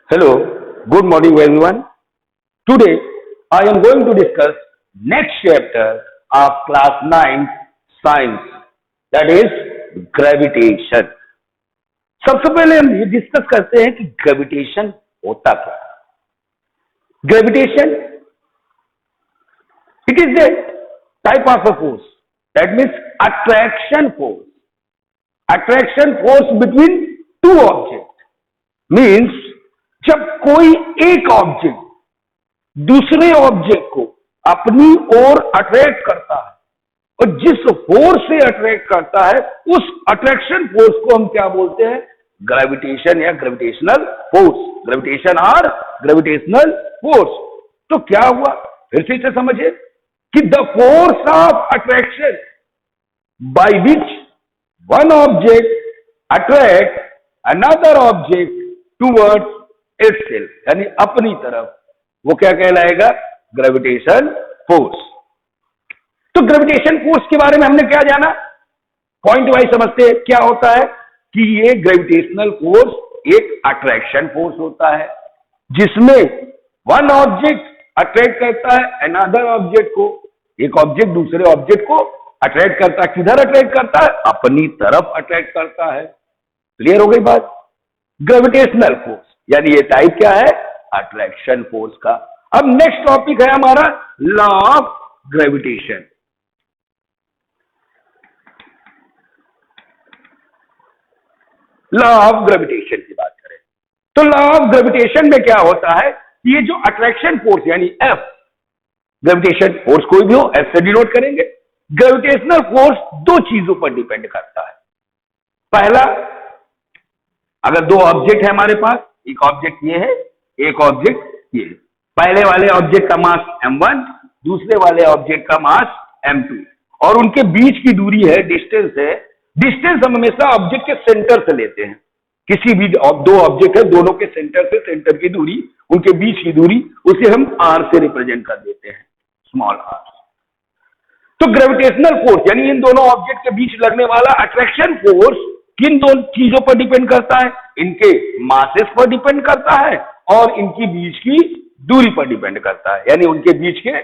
Hello, good morning everyone. Today I am going to discuss next chapter of class 9 science, that is gravitation. सबसे पहले हम ये discuss करते हैं कि ग्रेविटेशन होता क्या है। Gravitation it is a type of a force that means attraction force between two object. Means जब कोई एक ऑब्जेक्ट दूसरे ऑब्जेक्ट को अपनी ओर अट्रैक्ट करता है और जिस फोर्स से अट्रैक्ट करता है उस अट्रैक्शन फोर्स को हम क्या बोलते हैं? ग्रेविटेशन या ग्रेविटेशनल फोर्स। ग्रेविटेशन और ग्रेविटेशनल फोर्स। तो क्या हुआ, फिर से इसे समझिए कि the force of attraction by which one object attract another object towards itself, यानी अपनी तरफ, वो क्या कहलाएगा? Gravitation force. तो ग्रेविटेशन फोर्स के बारे में हमने क्या जाना? पॉइंट वाइज समझते हैं क्या होता है कि ये ग्रेविटेशनल फोर्स एक अट्रैक्शन फोर्स होता है जिसमें वन ऑब्जेक्ट अट्रैक्ट करता है अनदर ऑब्जेक्ट को। एक ऑब्जेक्ट दूसरे ऑब्जेक्ट को अट्रैक्ट करता है, किधर अट्रैक्ट करता है? अपनी तरफ अट्रैक्ट करता है। क्लियर हो गई बात? ग्रेविटेशनल फोर्स यानी ये टाइप क्या है? अट्रैक्शन फोर्स का। अब नेक्स्ट टॉपिक है हमारा law of gravitation. Law of gravitation की बात करें तो लॉ ऑफ ग्रेविटेशन में क्या होता है? ये जो अट्रैक्शन फोर्स यानी एफ, ग्रेविटेशन फोर्स कोई भी हो एफ से डिनोट करेंगे। ग्रेविटेशनल फोर्स दो चीजों पर डिपेंड करता है। पहला, अगर दो ऑब्जेक्ट है हमारे पास, एक ऑब्जेक्ट ये है, एक ऑब्जेक्ट ये है। पहले वाले ऑब्जेक्ट का मास m1, दूसरे वाले ऑब्जेक्ट का मास m2 और उनके बीच की दूरी है, डिस्टेंस है। डिस्टेंस हम हमेशा ऑब्जेक्ट के सेंटर से लेते हैं। किसी भी दो ऑब्जेक्ट है, दोनों के सेंटर से सेंटर की दूरी, उनके बीच की दूरी, उसे हम r से रिप्रेजेंट कर देते हैं, स्मॉल r। तो ग्रेविटेशनल फोर्स यानी इन दोनों ऑब्जेक्ट के बीच लगने वाला अट्रैक्शन फोर्स किन दो चीजों पर डिपेंड करता है? इनके मासेस पर डिपेंड करता है और इनकी बीच की दूरी पर डिपेंड करता है, यानी उनके बीच के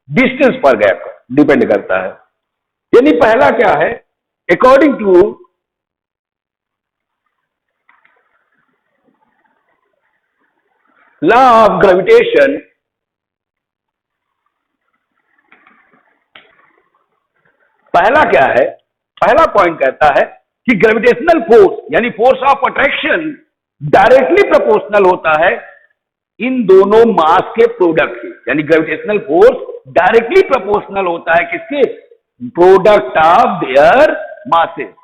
डिस्टेंस पर गैप डिपेंड करता है। यानी पहला क्या है? According to law of gravitation, पहला क्या है? पहला पॉइंट कहता है कि ग्रेविटेशनल फोर्स यानी force of attraction directly proportional होता है इन दोनों मास के प्रोडक्ट के। यानी ग्रेविटेशनल फोर्स डायरेक्टली प्रोपोर्शनल होता है किसके? Product of their masses.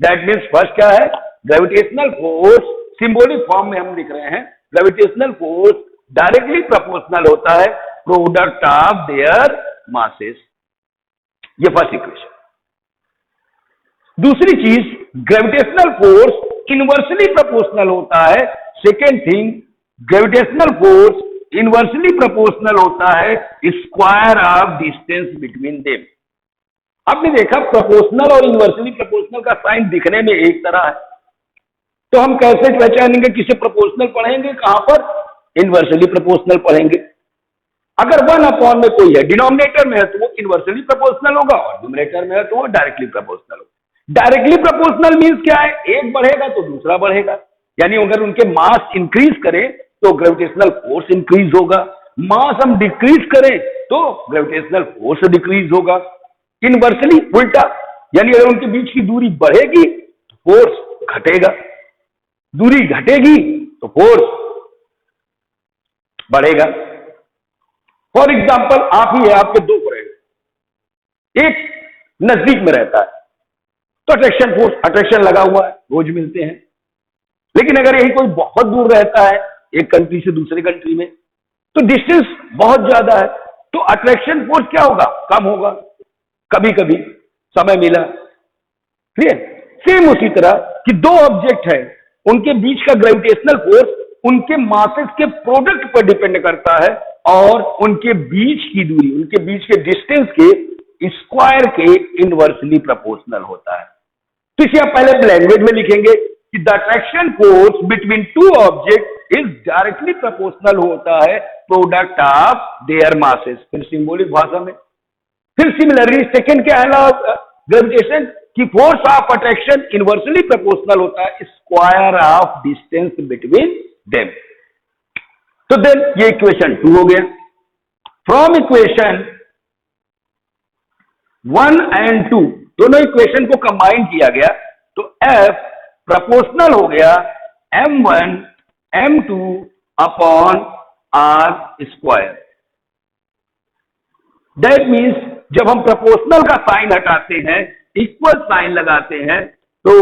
That means first क्या है? ग्रेविटेशनल फोर्स सिंबॉलिक फॉर्म में हम लिख रहे हैं, ग्रेविटेशनल फोर्स डायरेक्टली प्रोपोर्शनल होता है प्रोडक्ट ऑफ देयर मासेस। ये फर्स्ट इक्वेशन। दूसरी चीज, ग्रेविटेशनल फोर्स इनवर्सली प्रोपोर्शनल होता है। Second thing, gravitational force inversely proportional होता है square of distance between them. आपने देखा प्रोपोर्शनल और इनवर्सली प्रोपोर्शनल का साइन दिखने में एक तरह है, तो हम कैसे पहचानेंगे किसे प्रोपोर्शनल पढ़ेंगे, कहां पर? इनवर्सली प्रोपोर्शनल पढ़ेंगे। अगर 1 में कोई है, डिनोमिनेटर में है, तो वो इनवर्सली प्रोपोर्शनल होगा और न्यूमरेटर में है तो वो डायरेक्टली प्रोपोर्शनल होगा। डायरेक्टली प्रोपोर्शनल मीन्स क्या है? एक बढ़ेगा तो दूसरा बढ़ेगा। यानी अगर उनके मास इंक्रीज करें तो ग्रेविटेशनल फोर्स इंक्रीज होगा, मास हम डिक्रीज करें तो ग्रेविटेशनल फोर्स डिक्रीज होगा। इनवर्सली उल्टा, यानी अगर उनके बीच की दूरी बढ़ेगी तो फोर्स घटेगा, दूरी घटेगी तो फोर्स बढ़ेगा। फॉर एग्जाम्पल, आप ही है, आपके दो फ्रेंड, एक नजदीक में रहता है तो अट्रैक्शन फोर्स, अट्रैक्शन लगा हुआ है, रोज मिलते हैं। लेकिन अगर यही कोई बहुत दूर रहता है, एक कंट्री से दूसरे कंट्री में, तो डिस्टेंस बहुत ज्यादा है, तो अट्रैक्शन फोर्स क्या होगा? कम होगा। कभी कभी समय मिला, क्लियर? सेम उसी तरह कि दो ऑब्जेक्ट है, उनके बीच का ग्रेविटेशनल फोर्स उनके मासेस के प्रोडक्ट पर डिपेंड करता है और उनके बीच की दूरी, उनके बीच के डिस्टेंस के स्क्वायर के इनवर्सली प्रोपोर्शनल होता है। तो इसे आप पहले लैंग्वेज में लिखेंगे कि the attraction force between two object is directly proportional होता है प्रोडक्ट ऑफ देयर मासेस। फिर सिंबॉलिक भाषा में, फिर सिमिलरली सेकेंड क्या है ग्रेविटेशन की force of attraction inversely proportional होता है square of distance between them. तो देन ये इक्वेशन 2 हो गया। फ्रॉम इक्वेशन 1 एंड 2 दोनों इक्वेशन को कंबाइन किया गया तो F प्रोपोर्शनल हो गया m1 m2 upon r square. That means जब हम प्रोपोर्शनल का साइन हटाते हैं, इक्वल साइन लगाते हैं, तो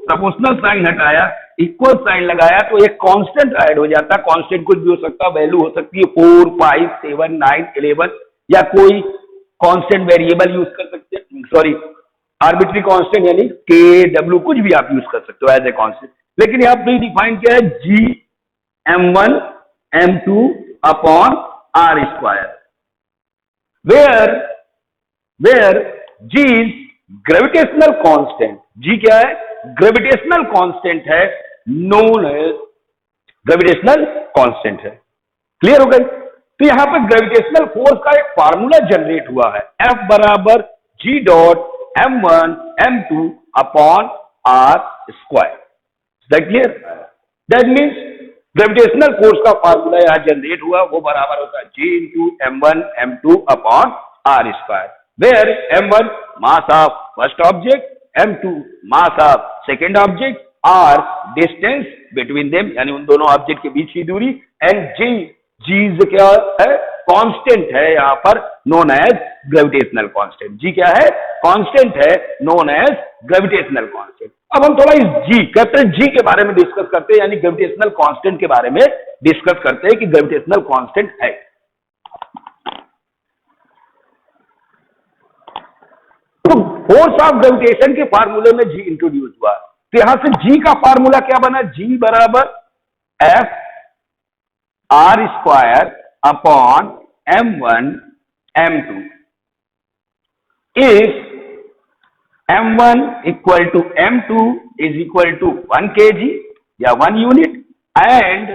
प्रोपोर्शनल साइन हटाया, इक्वल साइन लगाया तो एक कांस्टेंट ऐड हो जाता है। कांस्टेंट कुछ भी हो सकता है, वैल्यू हो सकती है 4, 5, 7, 9, 11 या कोई कांस्टेंट वेरिएबल यूज कर सकते हैं, सॉरी आर्बिट्री कांस्टेंट यानी के डब्ल्यू कुछ भी आप यूज कर सकते हो एज ए कांस्टेंट। लेकिन यहां प्री डिफाइन क्या है, G m1 m2 upon r square, where g is gravitational constant. g क्या है, ग्रेविटेशनल कांस्टेंट है, नोन एज ग्रेविटेशनल कांस्टेंट है। क्लियर हो गई? तो यहां पर ग्रेविटेशनल फोर्स का एक फार्मूला जनरेट हुआ है, F बराबर g dot m1 m2 upon r square. That clear? That means gravitational force का फार्मूला यहां जनरेट हुआ, वो बराबर होता है g into m1 m2 upon r square, where m1 mass of first object, m2 mass of second object, r distance between them यानी उन दोनों ऑब्जेक्ट के बीच की दूरी, एंड g क्या है, कांस्टेंट है यहां पर, known as gravitational constant. g क्या है, कांस्टेंट है, नोन एज ग्रेविटेशनल कांस्टेंट। अब हम थोड़ा इस g, कैपिटल G के बारे में डिस्कस करते हैं, यानी ग्रेविटेशनल कांस्टेंट के बारे में डिस्कस करते हैं कि ग्रेविटेशनल कांस्टेंट है। तो फोर्स ऑफ ग्रेविटेशन के फार्मूले में g इंट्रोड्यूस हुआ, तो यहां से g का फार्मूला क्या बना, g बराबर F r square upon m1 m2 is m1 equal to m2 is equal to 1 kg या 1 unit and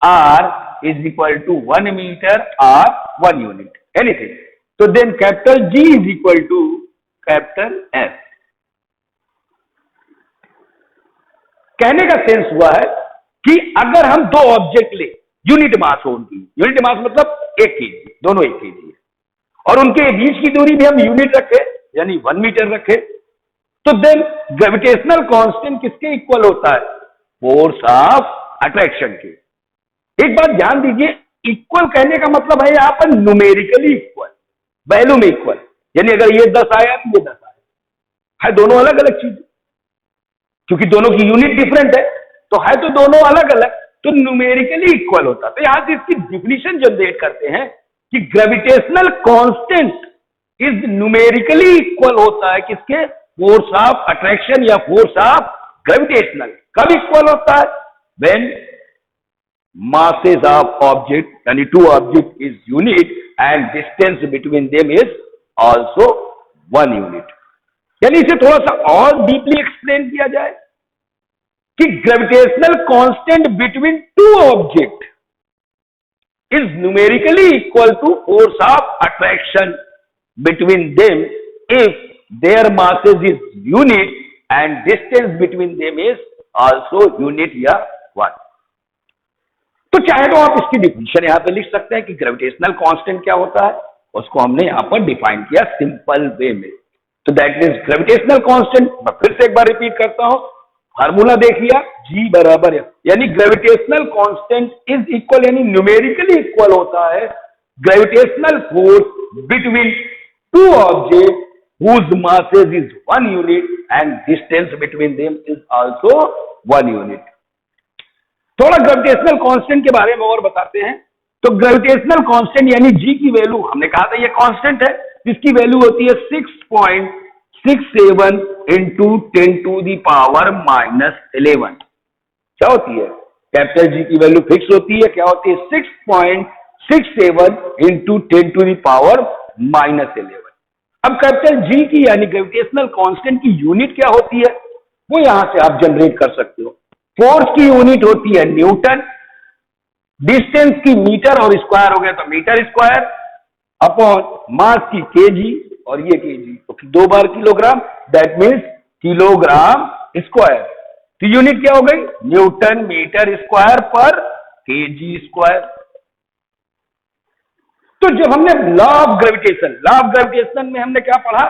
r is equal to 1 metre और 1 यूनिट एनीथिंग। तो then capital G is equal to capital F। कहने का sense हुआ है कि अगर हम दो ऑब्जेक्ट ले, यूनिट मास हो उनकी, यूनिट मास मतलब 1 kg, दोनों 1 kg है, और उनके बीच की दूरी भी हम यूनिट रखे यानी 1 मीटर रखे, तो देन ग्रेविटेशनल कांस्टेंट किसके इक्वल होता है, फोर्स ऑफ अट्रैक्शन के। एक बात ध्यान दीजिए, इक्वल कहने का मतलब है यहां पर न्यूमेरिकली इक्वल, वैल्यू में इक्वल, यानी अगर ये 10 आया तो ये 10 आया, है दोनों अलग अलग चीज, क्योंकि दोनों की यूनिट डिफरेंट है, तो है तो दोनों अलग अलग, तो न्यूमेरिकली इक्वल होता। तो यहां से इसकी डिफिनीशन जनरेट करते हैं कि gravitational constant is numerically equal होता है किसके, फोर्स ऑफ अट्रैक्शन या फोर्स ऑफ ग्रेविटेशनल। कब इक्वल होता है, व्हेन masses of object यानी two object is unit and distance between them is also 1 unit। यानी इसे थोड़ा सा और डीपली एक्सप्लेन किया जाए कि gravitational constant between two object is numerically equal to force of attraction between them if there masses is unit and distance between them is also unit या 1। तो चाहे तो आप इसकी डिफिनेशन यहां पे लिख सकते हैं कि ग्रेविटेशनल कांस्टेंट क्या होता है, उसको हमने यहां पर डिफाइन किया सिंपल वे में। तो दैट मीन्स ग्रेविटेशनल कांस्टेंट, मैं फिर से एक बार रिपीट करता हूं, फार्मूला देख लिया, G बराबर है, यानी ग्रेविटेशनल कांस्टेंट इज इक्वल यानी न्यूमेरिकली इक्वल होता है gravitational force between two object whose masses is 1 unit and distance between them is also 1 unit। थोड़ा ग्रेविटेशनल कांस्टेंट के बारे में और बताते हैं। तो ग्रेविटेशनल कांस्टेंट यानी G की वैल्यू, हमने कहा था ये कांस्टेंट है, जिसकी वैल्यू होती है 6.67 इंटू 10⁻⁻11। क्या होती है, कैपिटल G की वैल्यू फिक्स होती है, क्या होती है 6.67 इंटू 10⁻⁻11। अब कैपिटल G की यानी ग्रेविटेशनल कांस्टेंट की यूनिट क्या होती है, वो यहां से आप जनरेट कर सकते हो। फोर्स की यूनिट होती है न्यूटन, डिस्टेंस की मीटर और स्क्वायर हो गया तो मीटर स्क्वायर, अपॉन मास की केजी और ये केजी, तो 2 बार kilogram, that means kilogram square. तो यूनिट क्या हो गई? न्यूटन मीटर स्क्वायर पर केजी स्क्वायर। तो जब हमने लॉ ऑफ ग्रेविटेशन में हमने क्या पढ़ा?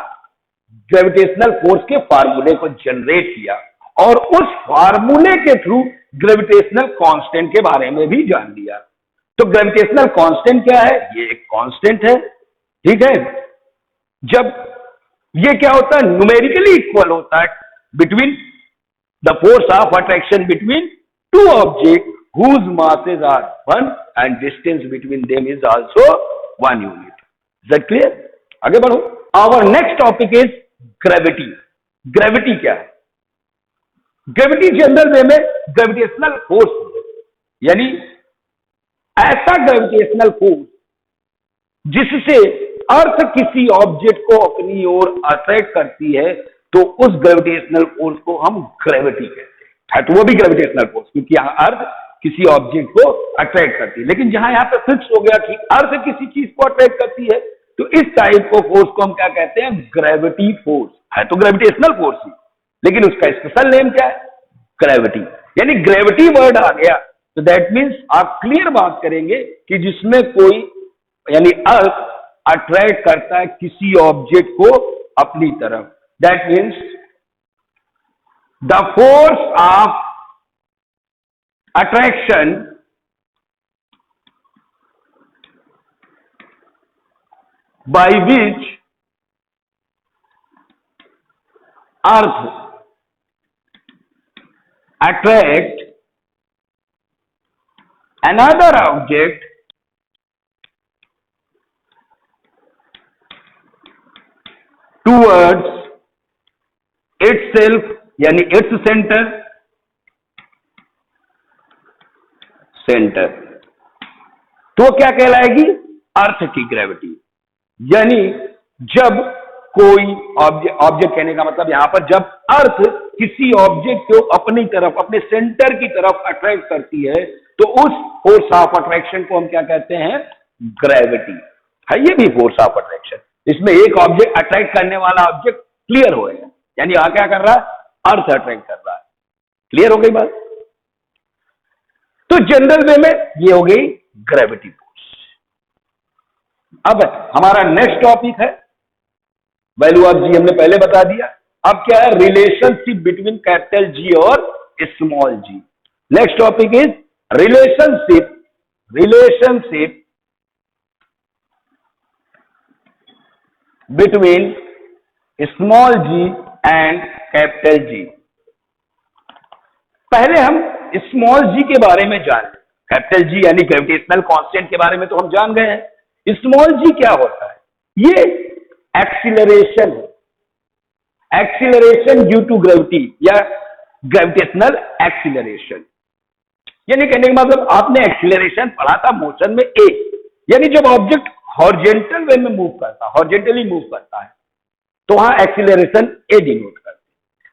ग्रेविटेशनल फोर्स के फार्मूले को जनरेट किया और उस फार्मूले के थ्रू ग्रेविटेशनल कांस्टेंट के बारे में भी जान लिया। तो ग्रेविटेशनल कांस्टेंट क्या है? ये एक कांस्टेंट है, ठीक है। जब ये क्या होता है? न्यूमेरिकली इक्वल होता है between the force of attraction between two object whose masses are 1 and distance between them is also 1 unit. Is that clear? आगे बढ़ो। Our next topic is gravity. Gravity क्या है? Gravity जनरल वे में gravitational force, यानी ऐसा gravitational force जिससे अर्थ किसी object को अपनी ओर अट्रैक्ट करती है, तो उस ग्रेविटेशनल फोर्स को हम ग्रेविटी कहते हैं। तो वो भी ग्रेविटेशनल फोर्स, क्योंकि यहां अर्थ किसी ऑब्जेक्ट को अट्रैक्ट करती है। लेकिन जहां यहां पे फिक्स हो गया कि अर्थ किसी चीज को अट्रैक्ट करती है, तो इस टाइप को फोर्स को हम क्या कहते हैं? Gravity force. है तो ग्रेविटेशनल फोर्स ही, लेकिन उसका स्पेशल नेम क्या है? ग्रेविटी। यानी ग्रेविटी वर्ड आ गया तो दैट मीन्स आप क्लियर बात करेंगे कि जिसमें कोई, यानी अर्थ अट्रैक्ट करता है किसी ऑब्जेक्ट को अपनी तरफ, that means the force of attraction by which earth attract another object towards itself, यानी its सेंटर, तो क्या कहलाएगी? अर्थ की ग्रेविटी। यानी जब कोई ऑब्जेक्ट कहने का मतलब यहां पर जब अर्थ किसी ऑब्जेक्ट को अपनी तरफ, अपने सेंटर की तरफ अट्रैक्ट करती है, तो उस फोर्स ऑफ अट्रैक्शन को हम क्या कहते हैं? ग्रेविटी। है ये भी फोर्स ऑफ अट्रैक्शन। इसमें एक ऑब्जेक्ट अट्रैक्ट करने वाला ऑब्जेक्ट क्लियर होएगा, यानी यहां क्या कर रहा है? अर्थ अट्रैक्ट कर रहा है। क्लियर हो गई बात? तो जनरल वे में ये हो गई ग्रेविटी फोर्स। अब हमारा नेक्स्ट टॉपिक है वैल्यू ऑफ जी, हमने पहले बता दिया। अब क्या है? रिलेशनशिप बिटवीन कैपिटल जी और small g. Next topic is relationship between small g and capital G. पहले हम स्मॉल जी के बारे में जान लें। कैपिटल जी यानी ग्रेविटेशनल कांस्टेंट के बारे में तो हम जान गए हैं। स्मॉल जी क्या होता है? ये एक्सीलरेशन है, एक्सीलरेशन ड्यू टू ग्रेविटी या ग्रेविटेशनल एक्सीलरेशन। यानी कहने का मतलब आपने एक्सीलरेशन पढ़ा था मोशन में ए, यानी जब ऑब्जेक्ट हॉरिजॉन्टल वे में मूव करता है, हॉरिजॉन्टली मूव करता है, तो वहां एक्सीलरेशन ए डिनोट करता है।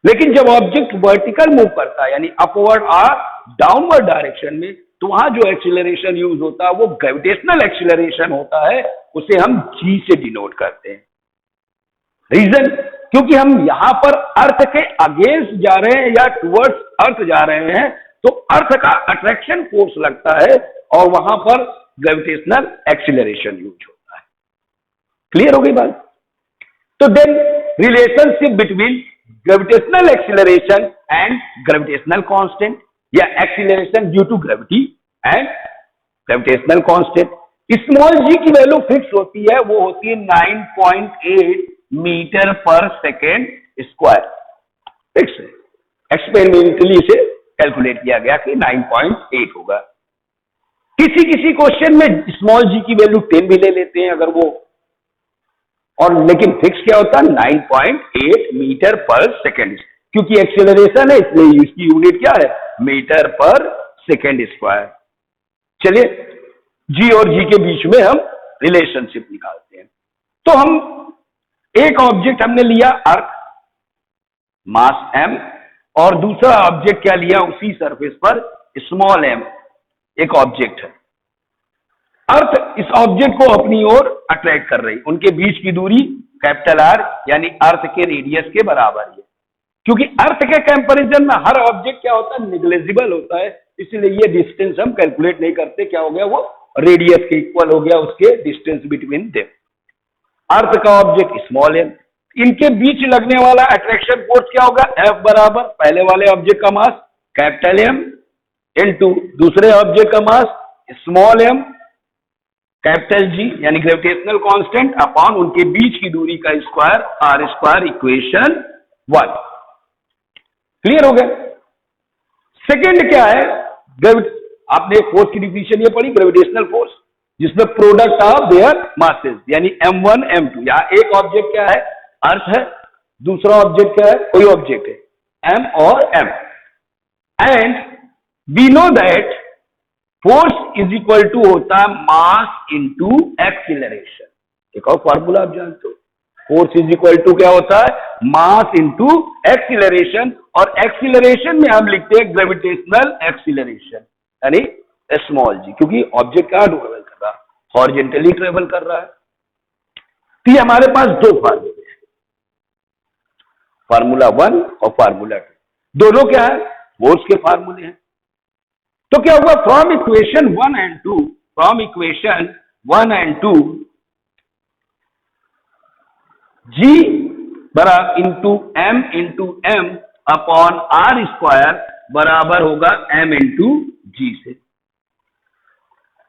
लेकिन जब ऑब्जेक्ट वर्टिकल मूव करता है, यानी अपवर्ड और डाउनवर्ड डायरेक्शन में, तो वहां जो एक्सीलरेशन यूज होता है वो ग्रेविटेशनल एक्सीलरेशन होता है, उसे हम जी से डिनोट करते हैं। रीजन, क्योंकि हम यहां पर अर्थ के अगेंस्ट जा रहे हैं या टुवर्ड्स अर्थ जा रहे हैं, तो अर्थ का अट्रैक्शन फोर्स लगता है और वहां पर ग्रेविटेशनल एक्सीलरेशन यूज होता है। क्लियर हो गई बात? तो then relationship between gravitational acceleration and gravitational constant या acceleration due to gravity and gravitational constant. Small g की वैल्यू फिक्स होती है, वो होती है 9.8 मीटर पर सेकेंड स्क्वायर। फिक्स है, एक्सपेरिमेंटली इसे कैलकुलेट किया गया कि 9.8 होगा। किसी किसी क्वेश्चन में स्मॉल जी की वैल्यू 10 भी ले लेते हैं अगर वो, और लेकिन फिक्स क्या होता है? 9.8 मीटर पर सेकेंड, क्योंकि एक्सेलरेशन है इसलिए इसकी यूनिट क्या है? मीटर पर सेकेंड स्क्वायर। चलिए जी और जी के बीच में हम रिलेशनशिप निकालते हैं। तो हम एक ऑब्जेक्ट हमने लिया अर्थ, मास m, और दूसरा ऑब्जेक्ट क्या लिया उसी सरफेस पर, स्मॉल m, एक ऑब्जेक्ट है। अर्थ इस ऑब्जेक्ट को अपनी ओर अट्रैक्ट कर रही, उनके बीच की दूरी कैपिटल R यानी अर्थ के रेडियस के बराबर है। क्योंकि अर्थ के कंपैरिजन में हर ऑब्जेक्ट क्या होता है, निग्लेजिबल होता है, इसलिए ये डिस्टेंस हम कैलकुलेट नहीं करते। क्या हो गया, वो रेडियस के इक्वल हो गया, उसके डिस्टेंस बिटवीन देम। अर्थ का ऑब्जेक्ट स्मॉल m, इनके बीच लगने वाला अट्रैक्शन फोर्स क्या होगा, F बराबर पहले वाले ऑब्जेक्ट का मास कैपिटल M इनटू दूसरे ऑब्जेक्ट का mass small m capital G यानी ग्रेविटेशनल कांस्टेंट अपॉन उनके बीच की दूरी का square R square, equation 1। Clear हो गया। सेकंड क्या है, आपने फोर्स की डिफिनेशन ये पढ़ी, ग्रेविटेशनल फोर्स, जिसमें प्रोडक्ट ऑफ देयर मासेस यानी m1 m2। यहां एक ऑब्जेक्ट क्या है, अर्थ है, दूसरा ऑब्जेक्ट क्या है, कोई ऑब्जेक्ट है, m और m, and we know that force is equal to होता है मास इनटू एक्सीलरेशन। एक और फॉर्मूला आप जानते हो, फोर्स इज इक्वल टू क्या होता है, मास इनटू एक्सीलरेशन, और एक्सीलरेशन में हम लिखते हैं ग्रेविटेशनल एक्सीलरेशन यानी स्मॉल g, क्योंकि ऑब्जेक्ट कहां ट्रेवल कर रहा है, हॉरिजॉन्टली ट्रेवल कर रहा है। तो ये हमारे पास दो फार्मूले हैं, फार्मूला 1 और फार्मूला 2, दोनों क्या है, फोर्स के फार्मूले हैं। तो क्या हुआ, from equation 1 and 2, from equation 1 and 2 G बराबर into m upon R square बराबर होगा m इंटू G से।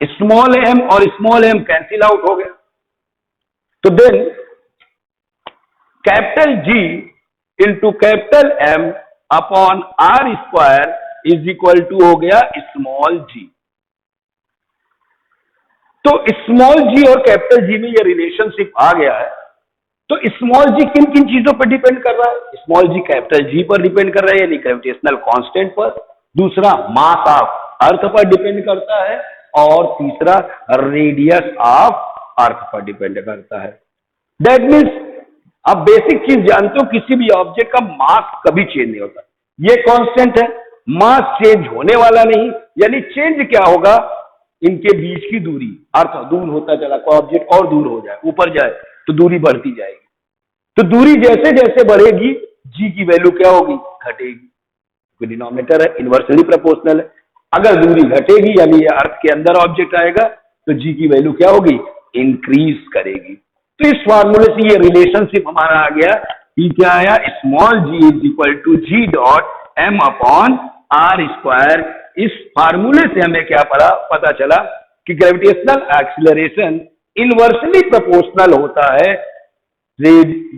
स्मॉल m और स्मॉल m कैंसिल आउट हो गया, तो then capital G into capital M upon R square is equal to हो गया स्मॉल g। तो स्मॉल g और कैपिटल G में ये रिलेशनशिप आ गया है। तो स्मॉल g किन किन चीजों पर डिपेंड कर रहा है, स्मॉल g कैपिटल G पर डिपेंड कर रहा है यानी ग्रेविटेशनल कांस्टेंट पर, दूसरा मास ऑफ अर्थ पर डिपेंड करता है, और तीसरा रेडियस ऑफ अर्थ पर डिपेंड करता है। दैट मीन्स आप बेसिक चीज जानते हो, किसी भी ऑब्जेक्ट का मास कभी चेंज नहीं होता, ये कांस्टेंट है, मास चेंज होने वाला नहीं। यानी चेंज क्या होगा, इनके बीच की दूरी, अर्थ दूर होता चला, कोई ऑब्जेक्ट और दूर हो जाए, ऊपर जाए तो दूरी बढ़ती जाएगी, तो दूरी जैसे जैसे बढ़ेगी g की वैल्यू क्या होगी, घटेगी। डिनोमिनेटर है, इनवर्सली प्रोपोर्शनल है। अगर दूरी घटेगी यानी ये अर्थ के अंदर ऑब्जेक्ट आएगा तो g की वैल्यू क्या होगी, इंक्रीज करेगी। तो इस फार्मूले से ये रिलेशनशिप हमारा आ गया कि क्या आया, small g is equal to g dot m upon R square. इस फार्मूले से हमें क्या पता चला कि ग्रेविटेशनल एक्सीलरेशन इनवर्सली प्रोपोर्शनल होता है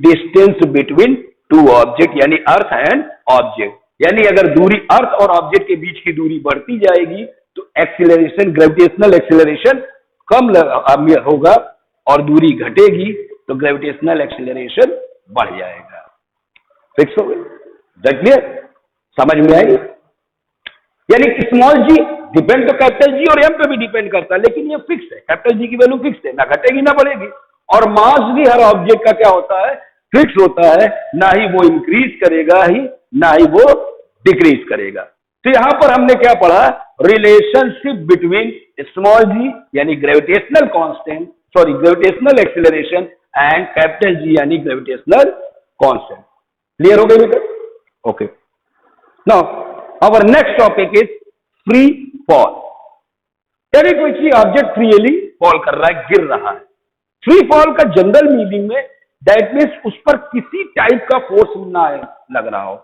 डिस्टेंस बिटवीन टू ऑब्जेक्ट यानी अर्थ एंड ऑब्जेक्ट। यानी अगर दूरी अर्थ और ऑब्जेक्ट के बीच की दूरी बढ़ती जाएगी तो एक्सीलरेशन, ग्रेविटेशनल एक्सीलरेशन कम होगा, और दूरी घटेगी तो ग्रेविटेशनल एक्सीलरेशन बढ़ जाएगा। फिक्स हो गई, दैट क्लियर, समझ में आई। यानी स्मॉल जी डिपेंड तो कैपिटल जी और एम पे भी डिपेंड करता है, लेकिन ये फिक्स है, कैपिटल जी की वैल्यू फिक्स है, ना घटेगी ना बढ़ेगी। और मास भी हर ऑब्जेक्ट का क्या होता है, फिक्स होता है, ना ही वो इंक्रीज करेगा ही ना ही वो डिक्रीज करेगा। तो यहां पर हमने क्या पढ़ा, रिलेशनशिप बिटवीन स्मॉल जी यानी gravitational constant, sorry gravitational acceleration, and capital G यानी ग्रेविटेशनल कांस्टेंट। क्लियर हो गई बेटा? Okay, now our next topic is free fall. यानी कोई चीज ऑब्जेक्ट फ्रीली फॉल कर रहा है, गिर रहा है। फ्री फॉल का जनरल मीनिंग में दैट मीन्स उस पर किसी टाइप का फोर्स ना लग रहा हो,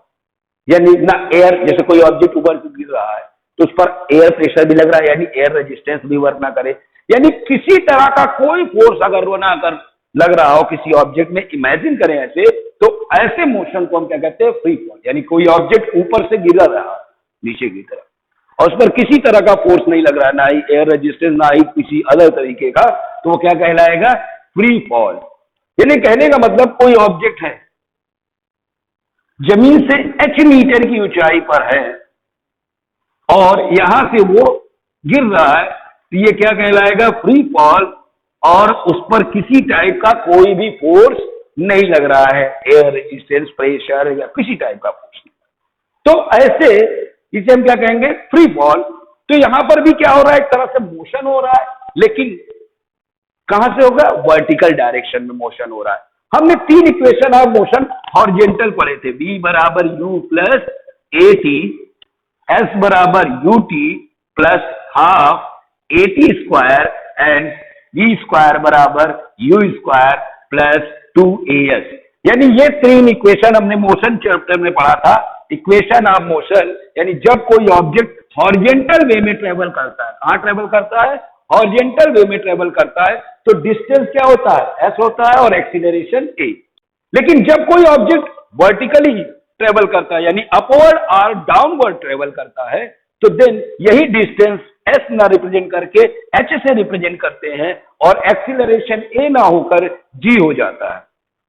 यानी ना एयर, जैसे कोई ऑब्जेक्ट ऊपर से गिर रहा है तो उस पर एयर प्रेशर भी लग रहा है, यानी एयर रेजिस्टेंस भी वर्क ना करे, यानी किसी तरह का कोई फोर्स अगर वो ना कर लग रहा हो किसी ऑब्जेक्ट में, इमेजिन करें ऐसे, तो ऐसे मोशन को हम क्या कहते हैं, फ्री फॉल। यानी कोई ऑब्जेक्ट ऊपर से गिर रहा है नीचे की तरफ और उस पर किसी तरह का फोर्स नहीं लग रहा है, ना ही एयर रेजिस्टेंस ना ही किसी अलग तरीके का, तो वो क्या कहलाएगा, फ्री फॉल। यानी कहने का मतलब कोई ऑब्जेक्ट है जमीन से h मीटर की ऊंचाई पर है और यहां से वो गिर रहा है, तो ये क्या कहलाएगा, फ्री फॉल, और उस पर किसी टाइप का कोई भी फोर्स नहीं लग रहा है, एयर रेजिस्टेंस, प्रेशर या किसी टाइप का फोर्स नहीं। तो ऐसे इसे हम क्या कहेंगे, फ्री फॉल। तो यहां पर भी क्या हो रहा है, एक तरह से मोशन हो रहा है, लेकिन कहां से होगा, वर्टिकल डायरेक्शन में मोशन हो रहा है। हमने 3 इक्वेशन ऑफ मोशन हॉरिजेंटल पढ़े थे, v बराबर u plus A T, s बराबर U T plus half A T square and v square बराबर u स्क्वायर प्लस 2as। यानी ये 3 इक्वेशन हमने मोशन चैप्टर में पढ़ा था। इक्वेशन ऑफ मोशन यानी जब कोई ऑब्जेक्ट हॉरिजेंटल वे में ट्रेवल करता है, कहां ट्रेवल करता है, हॉरिजेंटल वे में ट्रेवल करता है, तो डिस्टेंस क्या होता है, s होता है और एक्सीलरेशन a। लेकिन जब कोई ऑब्जेक्ट वर्टिकली ट्रेवल करता है यानी अपवर्ड और डाउनवर्ड ट्रेवल करता है, तो देन यही डिस्टेंस s ना रिप्रेजेंट करके h से रिप्रेजेंट करते हैं और एक्सीलरेशन a ना होकर g हो जाता है।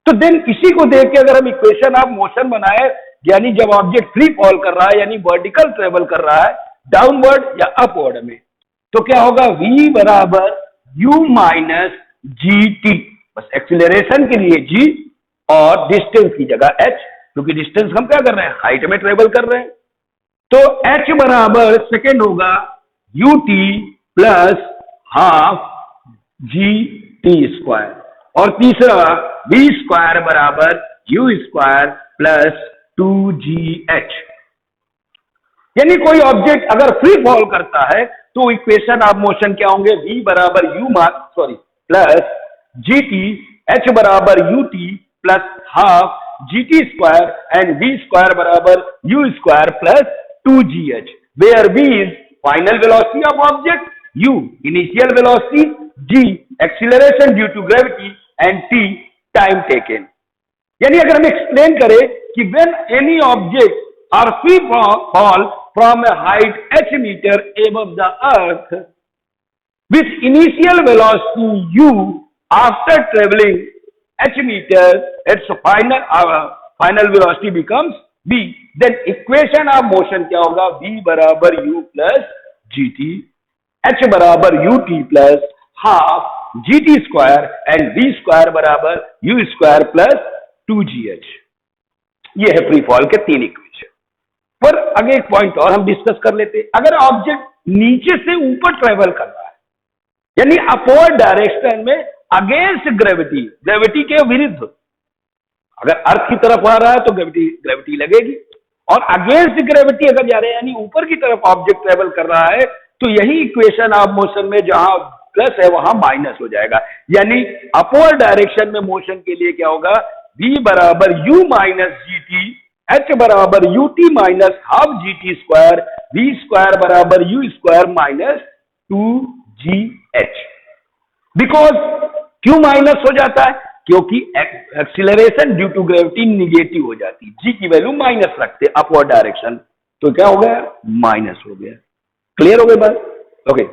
तो देन इसी को देख के अगर हम इक्वेशन ऑफ मोशन बनाए, यानी जब ऑब्जेक्ट फ्री फॉल कर रहा है यानी वर्टिकल ट्रेवल कर रहा है डाउनवर्ड या अपवर्ड में, तो क्या होगा, v बराबर u माइनस जी टी, बस एक्सीलरेशन के लिए g और डिस्टेंस की जगह h, क्योंकि डिस्टेंस हम क्या कर रहे हैं, हाइट में ट्रेवल कर रहे हैं। तो h बराबर सेकेंड होगा u t plus half g t square, और तीसरा v स्क्वायर बराबर u स्क्वायर प्लस 2gh। यानी कोई ऑब्जेक्ट अगर फ्री फॉल करता है तो इक्वेशन ऑफ मोशन क्या होंगे, v बराबर प्लस जी टी, h बराबर u t plus half g t square and v square बराबर u square plus 2gh, where v is final velocity of object, u initial velocity, g acceleration due to gravity and t time taken. यानी अगर हम explain करें कि when any object are free fall from a height h metre above the earth with initial velocity u after traveling h meter, its final velocity becomes v, then equation of motion क्या होगा, v बराबर u plus g t, h बराबर u t plus half g t square and v square बराबर u square plus 2gh। ये है free fall के 3 equation. पर आगे एक पॉइंट और हम डिस्कस कर लेते हैं, अगर ऑब्जेक्ट नीचे से ऊपर ट्रेवल कर रहा है यानी अपवर्ड डायरेक्शन में अगेंस्ट ग्रेविटी, ग्रेविटी के विरुद्ध, अगर अर्थ की तरफ आ रहा है तो ग्रेविटी लगेगी, और अगेंस्ट ग्रेविटी अगर जा रहे हैं यानी ऊपर की तरफ ऑब्जेक्ट ट्रेवल कर रहा है, तो यही इक्वेशन ऑफ मोशन में जहां प्लस है वहां माइनस हो जाएगा। यानी अपवर्ड डायरेक्शन में मोशन के लिए क्या होगा, v बराबर u minus g t, h बराबर u t minus half g t square, v square बराबर u स्क्वायर माइनस 2gh। बिकॉज क्यों माइनस हो जाता है, क्योंकि acceleration due to gravity negative हो जाती है, g की वैल्यू माइनस रखते अपवर्ड डायरेक्शन, तो क्या हो गया, माइनस हो गया। क्लियर हो गई बात, ओके।